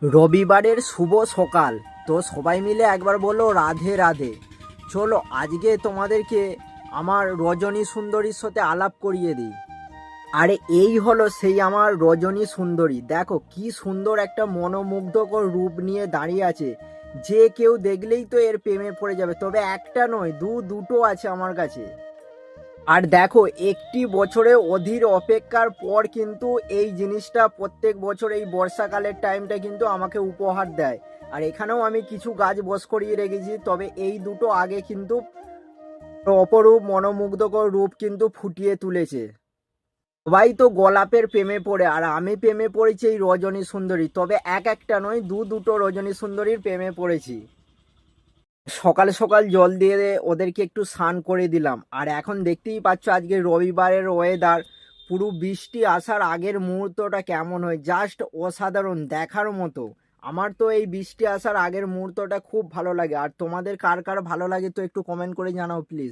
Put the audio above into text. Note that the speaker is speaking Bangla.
রবিবারের শুভ সকাল। তো সবাই মিলে একবার বলো রাধে রাধে। চলো আজকে তোমাদেরকে আমার রজনী সুন্দরীর সাথে আলাপ করিয়ে দিই। আরে এই হলো সেই আমার রজনী সুন্দরী। দেখো কি সুন্দর একটা মনোমুগ্ধকর রূপ নিয়ে দাঁড়িয়ে আছে। যে কেউ দেখলেই তো এর প্রেমে পড়ে যাবে। তবে একটা নয়, দুটো আছে আমার কাছে। আর দেখো, একটি বছরে অধীর অপেক্ষার পর কিন্তু এই জিনিসটা প্রত্যেক বছর এই বর্ষাকালের টাইমটা কিন্তু আমাকে উপহার দেয়। আর এখানেও আমি কিছু গাছ বস করিয়ে রেখেছি। তবে এই দুটো আগে কিন্তু অপরূপ মনোমুগ্ধকর রূপ কিন্তু ফুটিয়ে তুলেছে। সবাই তো গোলাপের প্রেমে পড়ে, আর আমি প্রেমে পড়েছি এই রজনী সুন্দরী। তবে একটা নয়, দুটো রজনী সুন্দরীর প্রেমে পড়েছি। সকাল সকাল জল দিয়ে ওদেরকে একটু স্নান করে দিলাম। আর এখন দেখতেই পাচ্ছ আজকে রবিবারের ওয়েদার, পুরো বৃষ্টি আসার আগের মুহূর্তটা কেমন হয়, জাস্ট অসাধারণ, দেখার মতো। আমার তো এই বৃষ্টি আসার আগের মুহূর্তটা খুব ভালো লাগে। আর তোমাদের কার কার ভালো লাগে তো একটু কমেন্ট করে জানাও প্লিজ।